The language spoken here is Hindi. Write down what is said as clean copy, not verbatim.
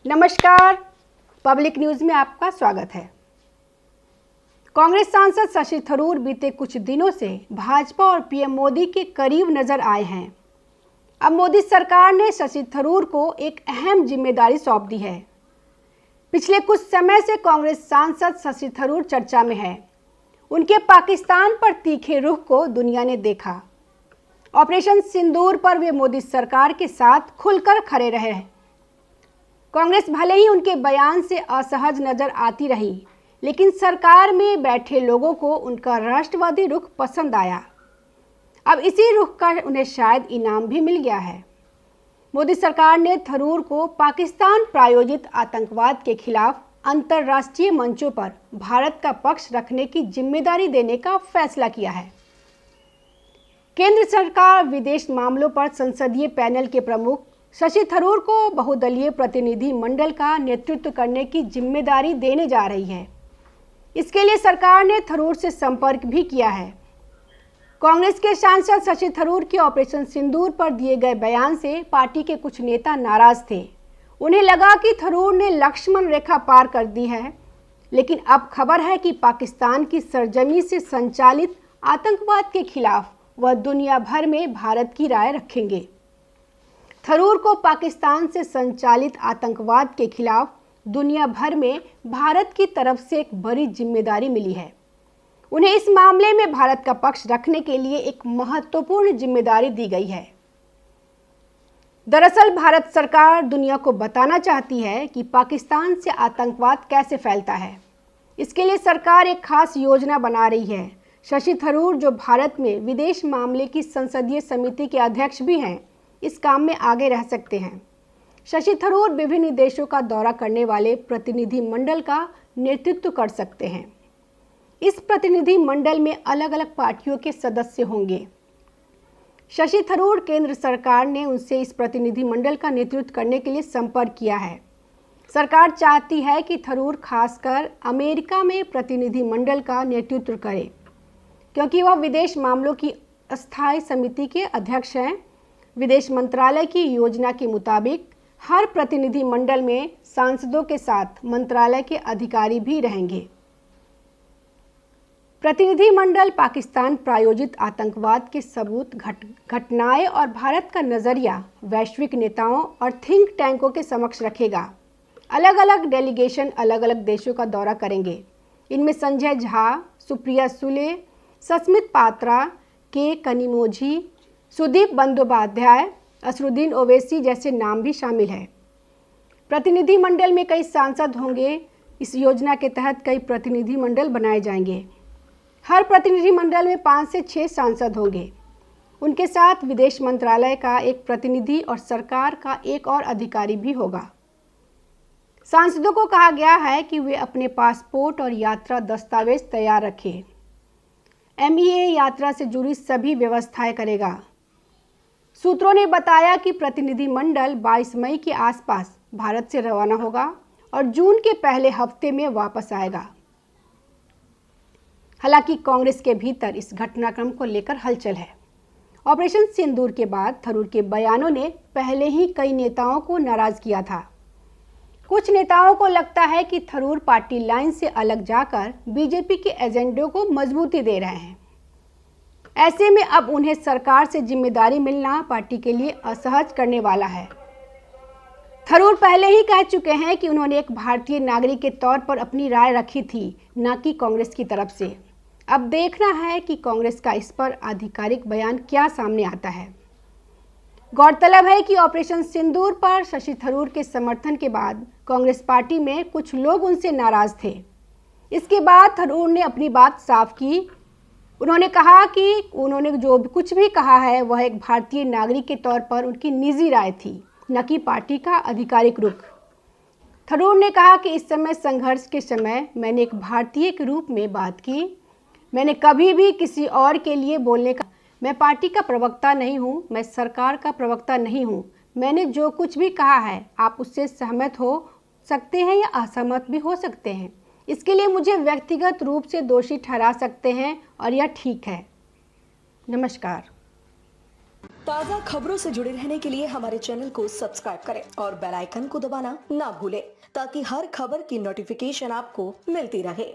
नमस्कार, पब्लिक न्यूज में आपका स्वागत है। कांग्रेस सांसद शशि थरूर बीते कुछ दिनों से भाजपा और पीएम मोदी के करीब नजर आए हैं। अब मोदी सरकार ने शशि थरूर को एक अहम जिम्मेदारी सौंप दी है। पिछले कुछ समय से कांग्रेस सांसद शशि थरूर चर्चा में है। उनके पाकिस्तान पर तीखे रुख को दुनिया ने देखा। ऑपरेशन सिंदूर पर वे मोदी सरकार के साथ खुलकर खड़े रहे। कांग्रेस भले ही उनके बयान से असहज नजर आती रही, लेकिन सरकार में बैठे लोगों को उनका राष्ट्रवादी रुख पसंद आया। अब इसी रुख का उन्हें शायद इनाम भी मिल गया है। मोदी सरकार ने थरूर को पाकिस्तान प्रायोजित आतंकवाद के खिलाफ अंतर्राष्ट्रीय मंचों पर भारत का पक्ष रखने की जिम्मेदारी देने का फैसला किया है। केंद्र सरकार विदेश मामलों पर संसदीय पैनल के प्रमुख शशि थरूर को बहुदलीय प्रतिनिधि मंडल का नेतृत्व करने की जिम्मेदारी देने जा रही है। इसके लिए सरकार ने थरूर से संपर्क भी किया है। कांग्रेस के सांसद शशि थरूर के ऑपरेशन सिंदूर पर दिए गए बयान से पार्टी के कुछ नेता नाराज थे। उन्हें लगा कि थरूर ने लक्ष्मण रेखा पार कर दी है, लेकिन अब खबर है कि पाकिस्तान की सरजमी से संचालित आतंकवाद के खिलाफ वह दुनिया भर में भारत की राय रखेंगे। थरूर को पाकिस्तान से संचालित आतंकवाद के खिलाफ दुनिया भर में भारत की तरफ से एक बड़ी जिम्मेदारी मिली है। उन्हें इस मामले में भारत का पक्ष रखने के लिए एक महत्वपूर्ण जिम्मेदारी दी गई है। दरअसल भारत सरकार दुनिया को बताना चाहती है कि पाकिस्तान से आतंकवाद कैसे फैलता है। इसके लिए सरकार एक खास योजना बना रही है। शशि थरूर, जो भारत में विदेश मामले की संसदीय समिति के अध्यक्ष भी हैं, इस काम में आगे रह सकते हैं। शशि थरूर विभिन्न देशों का दौरा करने वाले प्रतिनिधि मंडल का नेतृत्व कर सकते हैं। इस प्रतिनिधि मंडल में अलग अलग पार्टियों के सदस्य होंगे। शशि थरूर, केंद्र सरकार ने उनसे इस प्रतिनिधि मंडल का नेतृत्व करने के लिए संपर्क किया है। सरकार चाहती है कि थरूर खासकर अमेरिका में प्रतिनिधि मंडल का नेतृत्व करे, क्योंकि वह विदेश मामलों की अस्थायी समिति के अध्यक्ष हैं। विदेश मंत्रालय की योजना के मुताबिक हर प्रतिनिधि मंडल में सांसदों के साथ मंत्रालय के अधिकारी भी रहेंगे। प्रतिनिधि मंडल पाकिस्तान प्रायोजित आतंकवाद के सबूत, घटनाएं और भारत का नजरिया वैश्विक नेताओं और थिंक टैंकों के समक्ष रखेगा। अलग अलग डेलीगेशन अलग अलग देशों का दौरा करेंगे। इनमें संजय झा, सुप्रिया सुले, सस्मित पात्रा, के कनिमोझी, सुदीप बंदोपाध्याय, असरुद्दीन ओवैसी जैसे नाम भी शामिल हैं। प्रतिनिधि मंडल में कई सांसद होंगे। इस योजना के तहत कई प्रतिनिधि मंडल बनाए जाएंगे। हर प्रतिनिधि मंडल में 5 से 6 सांसद होंगे। उनके साथ विदेश मंत्रालय का एक प्रतिनिधि और सरकार का एक और अधिकारी भी होगा। सांसदों को कहा गया है कि वे अपने पासपोर्ट और यात्रा दस्तावेज तैयार रखें। एमईए यात्रा से जुड़ी सभी व्यवस्थाएं करेगा। सूत्रों ने बताया कि प्रतिनिधि मंडल 22 मई के आसपास भारत से रवाना होगा और जून के पहले हफ्ते में वापस आएगा। हालांकि कांग्रेस के भीतर इस घटनाक्रम को लेकर हलचल है। ऑपरेशन सिंदूर के बाद थरूर के बयानों ने पहले ही कई नेताओं को नाराज किया था। कुछ नेताओं को लगता है कि थरूर पार्टी लाइन से अलग जाकर बीजेपी के एजेंडे को मजबूती दे रहे हैं। ऐसे में अब उन्हें सरकार से जिम्मेदारी मिलना पार्टी के लिए असहज करने वाला है। थरूर पहले ही कह चुके हैं कि उन्होंने एक भारतीय नागरिक के तौर पर अपनी राय रखी थी, न कि कांग्रेस की तरफ से। अब देखना है कि कांग्रेस का इस पर आधिकारिक बयान क्या सामने आता है। गौरतलब है कि ऑपरेशन सिंदूर पर शशि थरूर के समर्थन के बाद कांग्रेस पार्टी में कुछ लोग उनसे नाराज थे। इसके बाद थरूर ने अपनी बात साफ की। उन्होंने कहा कि उन्होंने जो कुछ भी कहा है वह एक भारतीय नागरिक के तौर पर उनकी निजी राय थी, न कि पार्टी का आधिकारिक रुख। थरूर ने कहा कि इस समय संघर्ष के समय मैंने एक भारतीय के रूप में बात की। मैंने कभी भी किसी और के लिए बोलने का, मैं पार्टी का प्रवक्ता नहीं हूँ, मैं सरकार का प्रवक्ता नहीं हूँ। मैंने जो कुछ भी कहा है आप उससे सहमत हो सकते हैं या असहमत भी हो सकते हैं। इसके लिए मुझे व्यक्तिगत रूप से दोषी ठहरा सकते हैं और यह ठीक है। नमस्कार। ताज़ा खबरों से जुड़े रहने के लिए हमारे चैनल को सब्सक्राइब करें और बेल आइकन को दबाना ना भूलें ताकि हर खबर की नोटिफिकेशन आपको मिलती रहे।